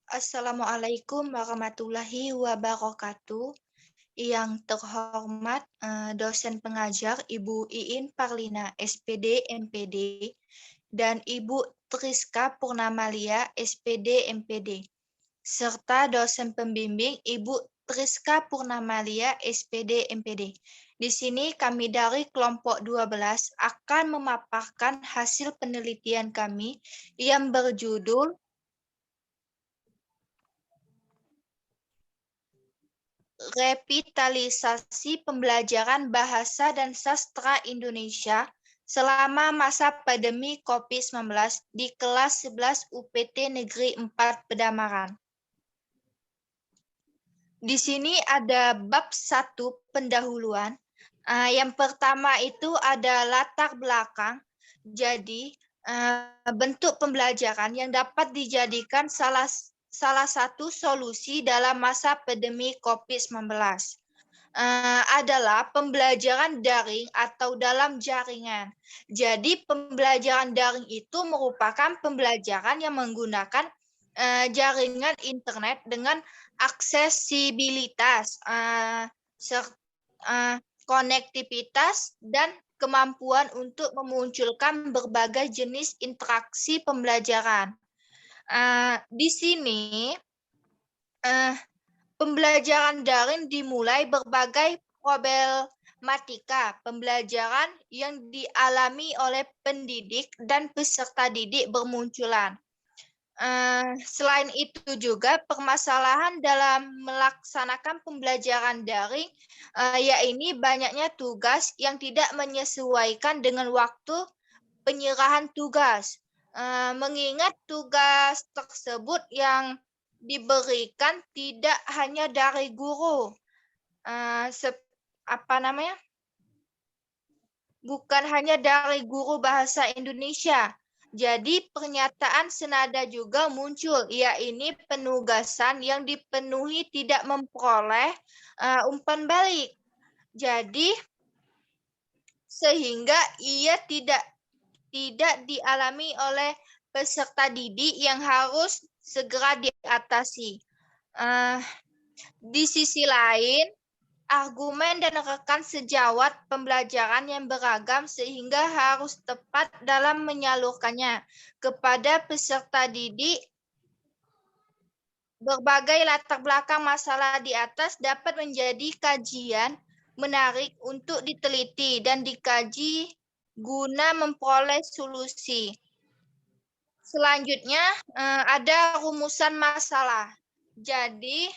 Assalamualaikum warahmatullahi wabarakatuh. Yang terhormat dosen pengajar Ibu Iin Parlina, SPD, MPD, dan Ibu Triska Purnamalia, SPD, MPD, serta dosen pembimbing Ibu Triska Purnamalia, SPD, MPD. Di sini kami dari kelompok 12 akan memaparkan hasil penelitian kami yang berjudul Revitalisasi Pembelajaran Bahasa dan Sastra Indonesia selama masa pandemi COVID-19 di kelas 11 UPT Negeri 4 Pedamaran. Di sini ada bab 1 pendahuluan. Yang pertama itu ada latar belakang. Jadi, bentuk pembelajaran yang dapat dijadikan salah satu solusi dalam masa pandemi COVID-19 adalah pembelajaran daring atau dalam jaringan. Jadi pembelajaran daring itu merupakan pembelajaran yang menggunakan jaringan internet dengan aksesibilitas, konektivitas, dan kemampuan untuk memunculkan berbagai jenis interaksi pembelajaran. Di sini pembelajaran daring dimulai berbagai problematika pembelajaran yang dialami oleh pendidik dan peserta didik bermunculan. Selain itu juga permasalahan dalam melaksanakan pembelajaran daring, yaitu banyaknya tugas yang tidak menyesuaikan dengan waktu penyerahan tugas. Mengingat tugas tersebut yang diberikan tidak hanya dari guru, bukan hanya dari guru bahasa Indonesia. Jadi pernyataan senada juga muncul, yaitu penugasan yang dipenuhi tidak memperoleh umpan balik. Jadi sehingga ia tidak dialami oleh peserta didik yang harus segera diatasi. Di sisi lain, argumen dan rekan sejawat pembelajaran yang beragam sehingga harus tepat dalam menyalurkannya kepada peserta didik. Berbagai latar belakang masalah di atas dapat menjadi kajian menarik untuk diteliti dan dikaji guna memperoleh solusi. Selanjutnya ada rumusan masalah. Jadi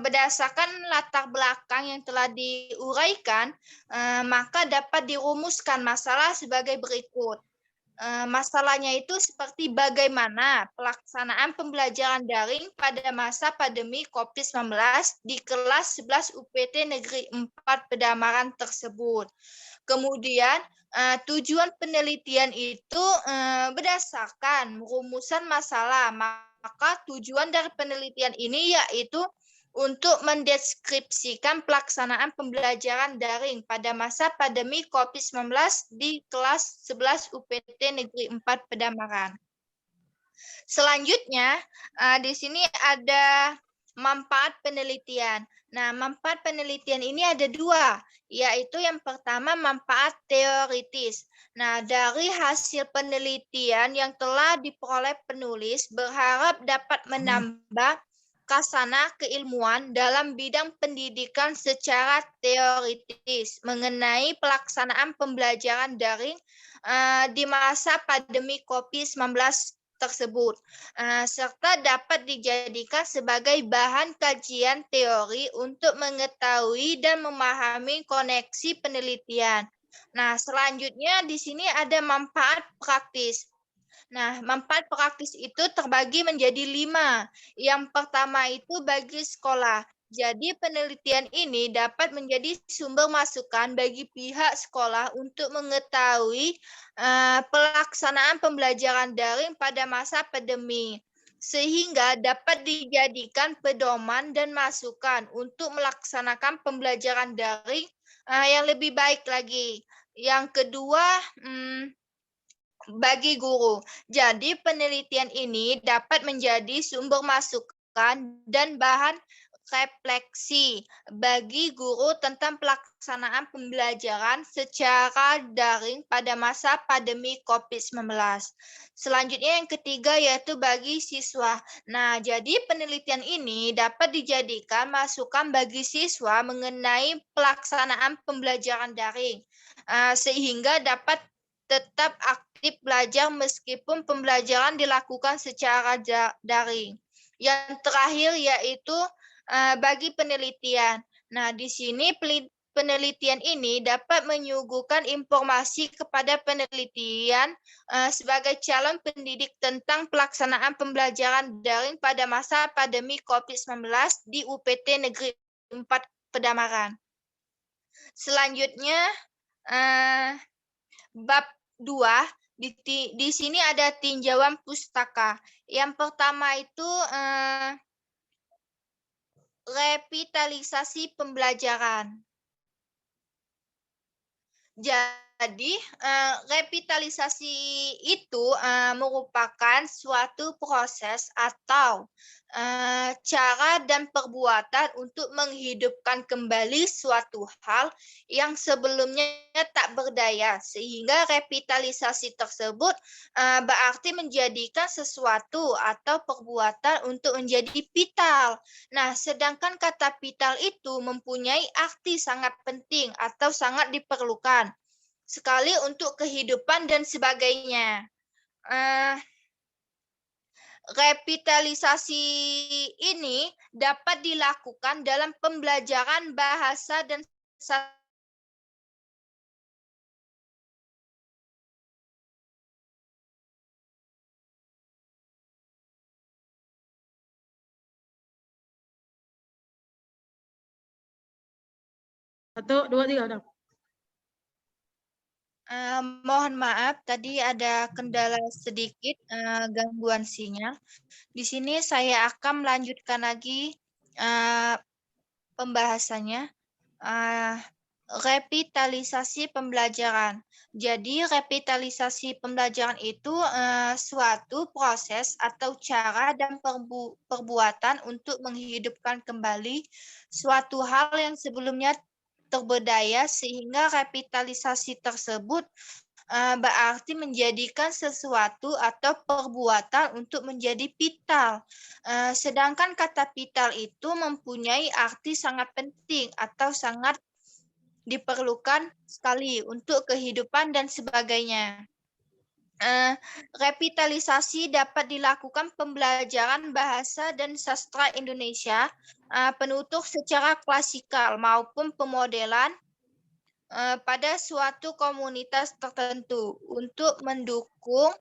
berdasarkan latar belakang yang telah diuraikan, maka dapat dirumuskan masalah sebagai berikut. Masalahnya itu seperti bagaimana pelaksanaan pembelajaran daring pada masa pandemi COVID-19 di kelas 11 UPT Negeri 4 Pedamaran tersebut. Kemudian tujuan penelitian itu berdasarkan rumusan masalah. Maka tujuan dari penelitian ini yaitu untuk mendeskripsikan pelaksanaan pembelajaran daring pada masa pandemi COVID-19 di kelas 11 UPT Negeri 4 Pedamaran. Selanjutnya, di sini ada manfaat penelitian. Nah, manfaat penelitian ini ada dua, yaitu yang pertama manfaat teoritis. Nah, dari hasil penelitian yang telah diperoleh penulis berharap dapat menambah kasana keilmuan dalam bidang pendidikan secara teoritis mengenai pelaksanaan pembelajaran daring di masa pandemi COVID-19 tersebut, serta dapat dijadikan sebagai bahan kajian teori untuk mengetahui dan memahami koneksi penelitian. Nah, selanjutnya di sini ada manfaat praktis. Nah, manfaat praktis itu terbagi menjadi 5. Yang pertama itu bagi sekolah. Jadi penelitian ini dapat menjadi sumber masukan bagi pihak sekolah untuk mengetahui pelaksanaan pembelajaran daring pada masa pandemi, sehingga dapat dijadikan pedoman dan masukan untuk melaksanakan pembelajaran daring yang lebih baik lagi. Yang kedua, bagi guru. Jadi penelitian ini dapat menjadi sumber masukan masukan dan bahan refleksi bagi guru tentang pelaksanaan pembelajaran secara daring pada masa pandemi COVID-19. Selanjutnya yang ketiga yaitu bagi siswa. Nah, jadi penelitian ini dapat dijadikan masukan bagi siswa mengenai pelaksanaan pembelajaran daring, sehingga dapat tetap aktif belajar meskipun pembelajaran dilakukan secara daring. Yang terakhir yaitu bagi penelitian. Nah, di sini penelitian ini dapat menyuguhkan informasi kepada penelitian sebagai calon pendidik tentang pelaksanaan pembelajaran daring pada masa pandemi COVID-19 di UPT Negeri 4 Pedamaran. Selanjutnya, bab 2, di sini ada tinjauan pustaka. Yang pertama itu revitalisasi pembelajaran. Jadi, revitalisasi itu merupakan suatu proses atau cara dan perbuatan untuk menghidupkan kembali suatu hal yang sebelumnya tak berdaya, sehingga revitalisasi tersebut berarti menjadikan sesuatu atau perbuatan untuk menjadi vital. Nah, sedangkan kata vital itu mempunyai arti sangat penting atau sangat diperlukan sekali untuk kehidupan dan sebagainya. Revitalisasi ini dapat dilakukan dalam pembelajaran bahasa dan Satu, dua, tiga, udah. Mohon maaf, tadi ada kendala sedikit, gangguan sinyal. Di sini saya akan melanjutkan lagi pembahasannya. Revitalisasi pembelajaran. Jadi, revitalisasi pembelajaran itu suatu proses atau cara dan perbuatan untuk menghidupkan kembali suatu hal yang sebelumnya terberdaya, sehingga revitalisasi tersebut berarti menjadikan sesuatu atau perbuatan untuk menjadi vital. Sedangkan kata vital itu mempunyai arti sangat penting atau sangat diperlukan sekali untuk kehidupan dan sebagainya. Revitalisasi dapat dilakukan pembelajaran bahasa dan sastra Indonesia penutur secara klasikal maupun pemodelan pada suatu komunitas tertentu untuk mendukung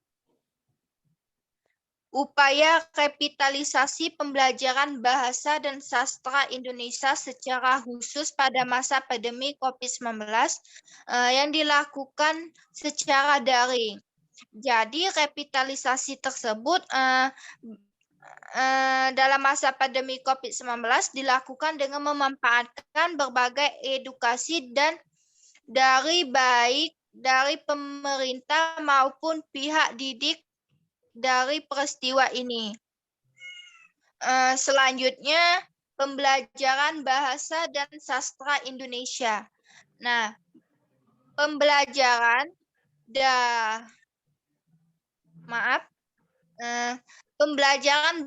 upaya revitalisasi pembelajaran bahasa dan sastra Indonesia secara khusus pada masa pandemi COVID-19 yang dilakukan secara daring. Jadi revitalisasi tersebut dalam masa pandemi COVID-19 dilakukan dengan memanfaatkan berbagai edukasi dan dari pemerintah maupun pihak didik dari peristiwa ini. Selanjutnya, pembelajaran bahasa dan sastra Indonesia. Nah, pembelajaran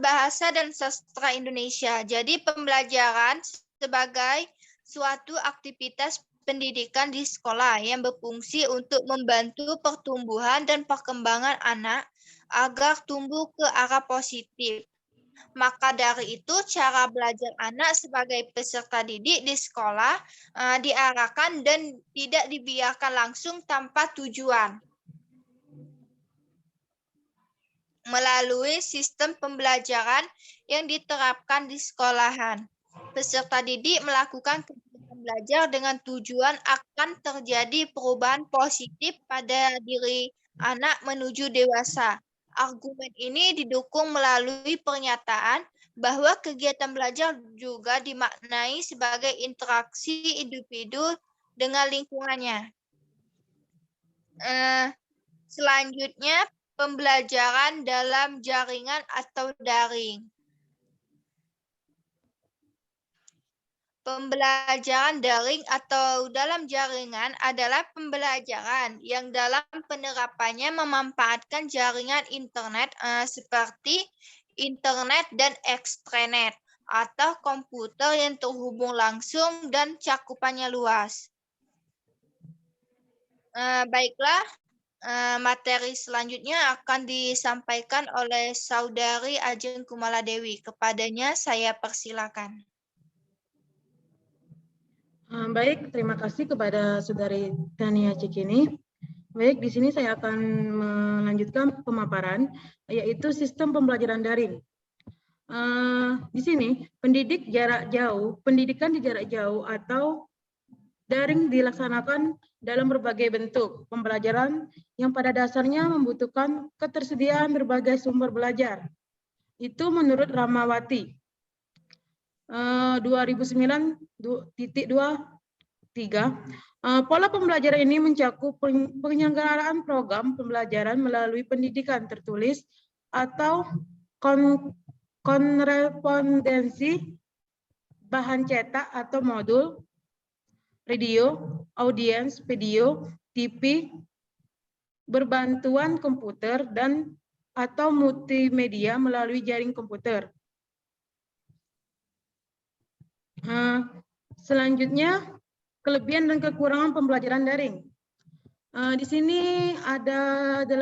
bahasa dan sastra Indonesia. Jadi, pembelajaran sebagai suatu aktivitas pendidikan di sekolah yang berfungsi untuk membantu pertumbuhan dan perkembangan anak agar tumbuh ke arah positif. Maka dari itu, cara belajar anak sebagai peserta didik di sekolah diarahkan dan tidak dibiarkan langsung tanpa tujuan. Melalui sistem pembelajaran yang diterapkan di sekolahan, peserta didik melakukan kegiatan belajar dengan tujuan akan terjadi perubahan positif pada diri anak menuju dewasa. Argumen ini didukung melalui pernyataan bahwa kegiatan belajar juga dimaknai sebagai interaksi individu dengan lingkungannya. Selanjutnya, pembelajaran dalam jaringan atau daring. Pembelajaran daring atau dalam jaringan adalah pembelajaran yang dalam penerapannya memanfaatkan jaringan internet seperti internet dan ekstranet atau komputer yang terhubung langsung dan cakupannya luas. Baiklah, materi selanjutnya akan disampaikan oleh Saudari Ajeng Kumala Dewi. Kepadanya saya persilakan. Baik, terima kasih kepada Saudari Tania Cikini. Baik, di sini saya akan melanjutkan pemaparan, yaitu sistem pembelajaran daring. Di sini, pendidikan di jarak jauh atau daring dilaksanakan dalam berbagai bentuk pembelajaran yang pada dasarnya membutuhkan ketersediaan berbagai sumber belajar. Itu menurut Ramawati. 2009.23, pola pembelajaran ini mencakup penyelenggaraan program pembelajaran melalui pendidikan tertulis atau konrespondensi, bahan cetak atau modul, radio, audiens, video, TV, berbantuan komputer dan atau multimedia melalui jaring komputer. Selanjutnya, kelebihan dan kekurangan pembelajaran daring. Di sini ada 8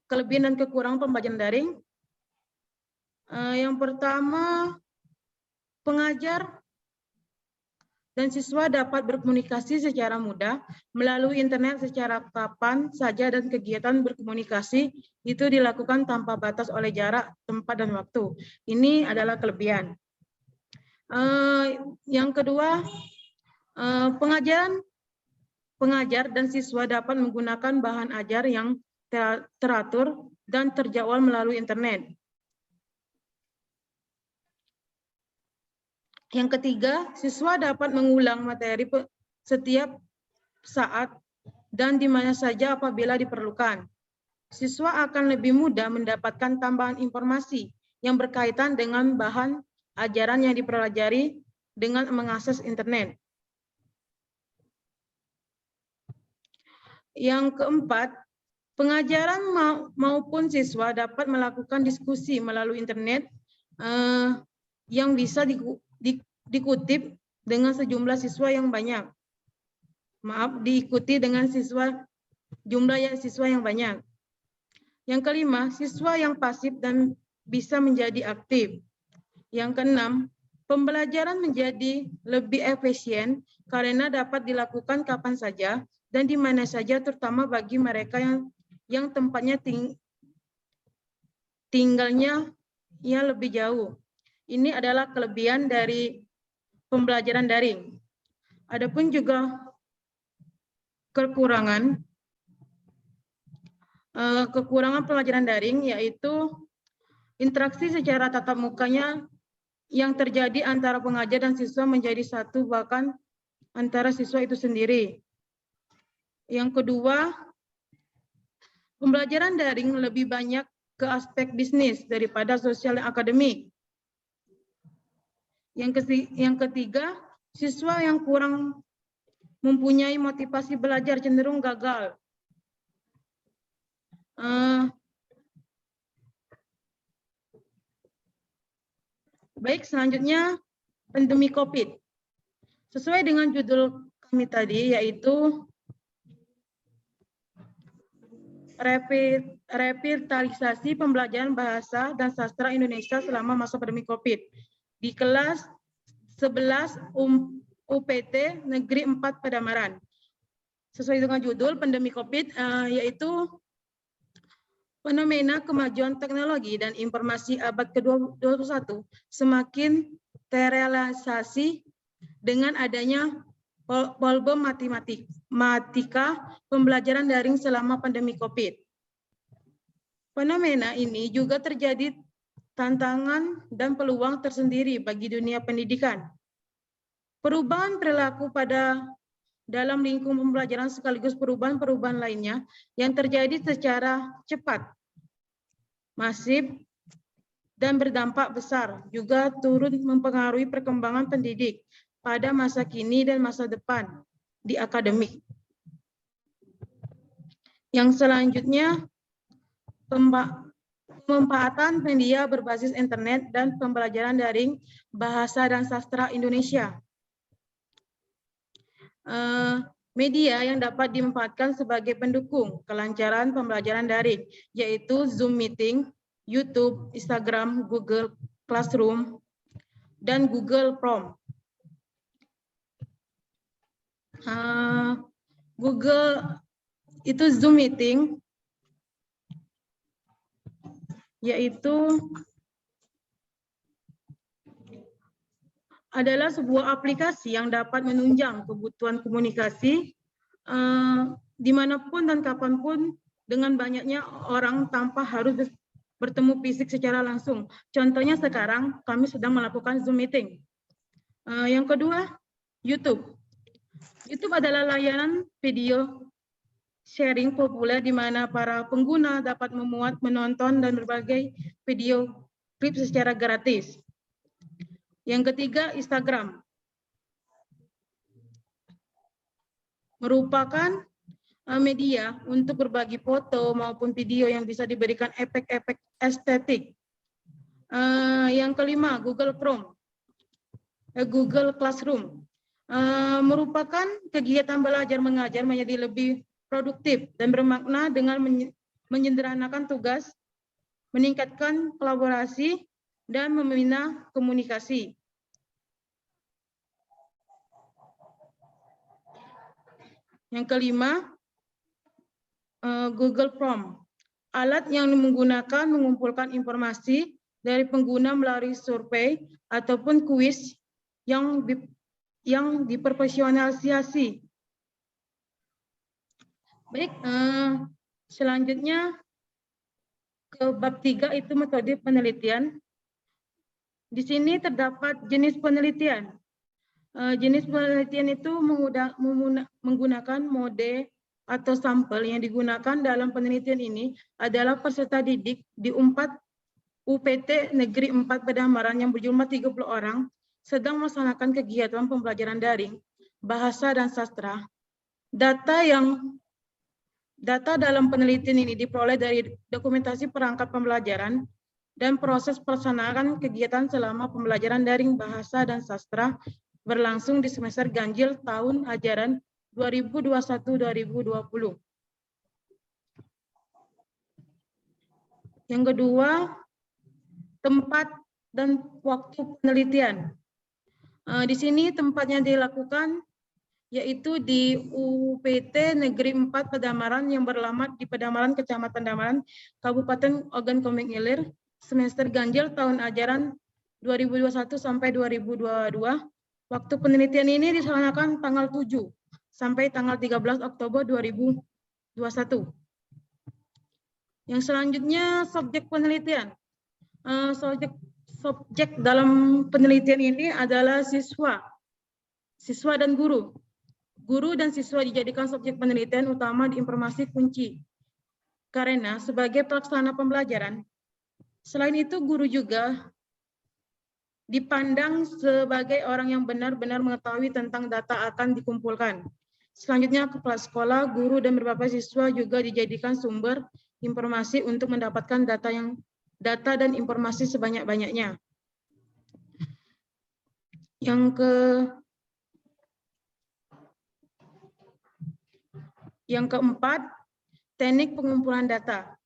kelebihan dan kekurangan pembelajaran daring. Yang pertama, pengajar dan siswa dapat berkomunikasi secara mudah melalui internet secara kapan saja dan kegiatan berkomunikasi itu dilakukan tanpa batas oleh jarak, tempat, dan waktu. Ini adalah kelebihan. Yang kedua, pengajar dan siswa dapat menggunakan bahan ajar yang teratur dan terjadwal melalui internet. Yang ketiga, siswa dapat mengulang materi setiap saat dan di mana saja apabila diperlukan. Siswa akan lebih mudah mendapatkan tambahan informasi yang berkaitan dengan bahan ajaran yang dipelajari dengan mengakses internet. Yang keempat, pengajaran maupun siswa dapat melakukan diskusi melalui internet yang bisa dikutip dengan sejumlah siswa yang banyak. Diikuti dengan jumlah siswa yang banyak. Yang kelima, siswa yang pasif dan bisa menjadi aktif. Yang keenam, pembelajaran menjadi lebih efisien karena dapat dilakukan kapan saja dan di mana saja, terutama bagi mereka yang tempatnya tinggalnya lebih jauh. Ini adalah kelebihan dari pembelajaran daring. Adapun juga kekurangan pembelajaran daring yaitu interaksi secara tatap mukanya yang terjadi antara pengajar dan siswa menjadi satu, bahkan antara siswa itu sendiri. Yang kedua, pembelajaran daring lebih banyak ke aspek bisnis daripada sosial dan akademik. Yang ketiga, siswa yang kurang mempunyai motivasi belajar cenderung gagal. Baik, selanjutnya pandemi COVID. Sesuai dengan judul kami tadi, yaitu revitalisasi pembelajaran bahasa dan sastra Indonesia selama masa pandemi COVID. Di kelas 11 UPT Negeri 4 Padamaran. Sesuai dengan judul pandemi COVID, yaitu fenomena kemajuan teknologi dan informasi abad ke-21 semakin terrealisasi dengan adanya problem matematika pembelajaran daring selama pandemi COVID. Fenomena ini juga terjadi tantangan dan peluang tersendiri bagi dunia pendidikan. Perubahan perilaku dalam lingkup pembelajaran sekaligus perubahan-perubahan lainnya yang terjadi secara cepat, masif, dan berdampak besar, juga turut mempengaruhi perkembangan pendidik pada masa kini dan masa depan di akademik. Yang selanjutnya, pemanfaatan media berbasis internet dan pembelajaran daring bahasa dan sastra Indonesia. Media yang dapat dimanfaatkan sebagai pendukung kelancaran pembelajaran daring, yaitu Zoom Meeting, YouTube, Instagram, Google Classroom, dan Google Chrome. Google itu Zoom Meeting, yaitu adalah sebuah aplikasi yang dapat menunjang kebutuhan komunikasi dimanapun dan kapanpun dengan banyaknya orang tanpa harus bertemu fisik secara langsung. Contohnya sekarang kami sedang melakukan Zoom Meeting. Yang kedua, YouTube. YouTube adalah layanan video sharing populer di mana para pengguna dapat memuat, menonton, dan berbagai video klip secara gratis. Yang ketiga, Instagram. Merupakan media untuk berbagi foto maupun video yang bisa diberikan efek-efek estetik. Yang kelima, Google Chrome. Google Classroom. Merupakan kegiatan belajar mengajar menjadi lebih produktif dan bermakna dengan menyederhanakan tugas, meningkatkan kolaborasi, dan membina komunikasi. Yang kelima, Google Form, alat yang mengumpulkan informasi dari pengguna melalui survei ataupun kuis yang diprofesionalisasi. Baik, selanjutnya ke bab 3 itu metode penelitian. Di sini terdapat jenis penelitian. Jenis penelitian itu menggunakan mode atau sampel yang digunakan dalam penelitian ini adalah peserta didik di UPT Negeri 4 Pademangan yang berjumlah 30 orang sedang melaksanakan kegiatan pembelajaran daring, bahasa dan sastra. Data dalam penelitian ini diperoleh dari dokumentasi perangkat pembelajaran dan proses pelaksanaan kegiatan selama pembelajaran daring bahasa dan sastra berlangsung di semester ganjil tahun ajaran 2021-2020. Yang kedua, tempat dan waktu penelitian. Di sini tempatnya dilakukan yaitu di UPT Negeri 4 Pademangan yang beralamat di Pademangan, Kecamatan Damaran, Kabupaten Ogan Komering Ilir, semester ganjil tahun ajaran 2021 sampai 2022. Waktu penelitian ini dilaksanakan tanggal 7 sampai tanggal 13 Oktober 2021. Yang selanjutnya subjek penelitian. Subjek dalam penelitian ini adalah siswa dan guru. Guru dan siswa dijadikan subjek penelitian utama di informasi kunci. Karena sebagai pelaksana pembelajaran, selain itu guru juga dipandang sebagai orang yang benar-benar mengetahui tentang data akan dikumpulkan. Selanjutnya kepala sekolah, guru, dan beberapa siswa juga dijadikan sumber informasi untuk mendapatkan data dan informasi sebanyak-banyaknya. Yang keempat, teknik pengumpulan data.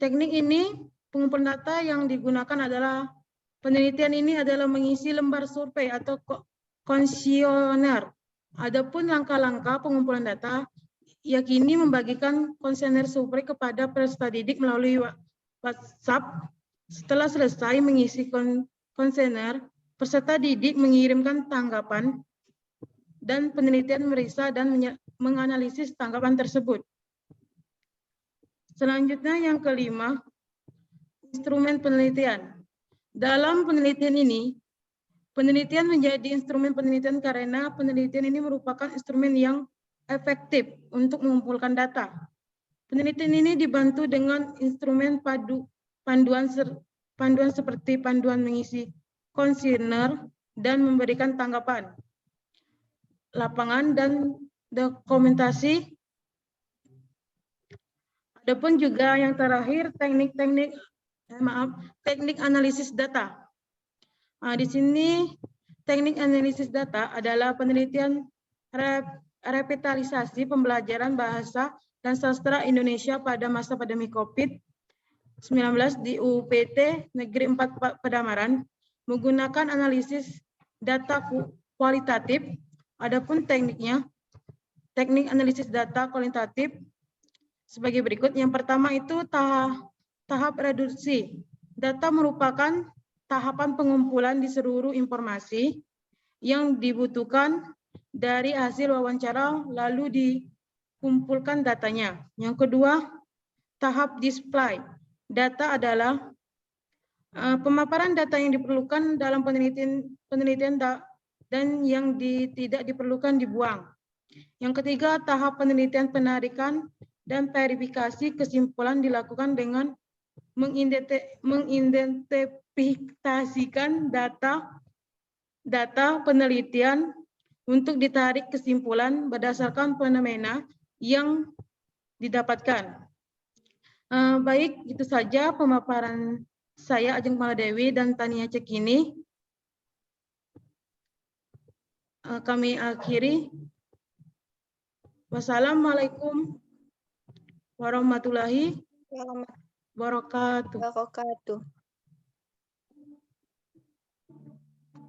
Teknik ini, pengumpulan data yang digunakan adalah, penelitian ini adalah mengisi lembar survei atau kuesioner. Adapun langkah-langkah pengumpulan data, yakini membagikan kuesioner survei kepada peserta didik melalui WhatsApp. Setelah selesai mengisi kuesioner, peserta didik mengirimkan tanggapan dan penelitian meriksa dan menganalisis tanggapan tersebut. Selanjutnya yang kelima, instrumen penelitian. Dalam penelitian ini, penelitian menjadi instrumen penelitian karena penelitian ini merupakan instrumen yang efektif untuk mengumpulkan data. Penelitian ini dibantu dengan instrumen panduan panduan seperti panduan mengisi kuesioner dan memberikan tanggapan lapangan dan dokumentasi. Adapun juga yang terakhir teknik analisis data. Di sini teknik analisis data adalah penelitian revitalisasi pembelajaran bahasa dan sastra Indonesia pada masa pandemi COVID-19 di UPT Negeri 4 Pedamaran menggunakan analisis data kualitatif. Adapun tekniknya, teknik analisis data kualitatif sebagai berikut. Yang pertama itu tahap reduksi. Data merupakan tahapan pengumpulan di seluruh informasi yang dibutuhkan dari hasil wawancara lalu dikumpulkan datanya. Yang kedua, tahap display. Data adalah pemaparan data yang diperlukan dalam penelitian dan yang tidak diperlukan dibuang. Yang ketiga, tahap penelitian penarikan dan verifikasi kesimpulan dilakukan dengan mengidentifikasikan data penelitian untuk ditarik kesimpulan berdasarkan fenomena yang didapatkan. Baik, itu saja pemaparan saya, Ajeng Maladewi dan Tania Cekini. Kami akhiri. Wassalamualaikum warahmatullahi wabarakatuh.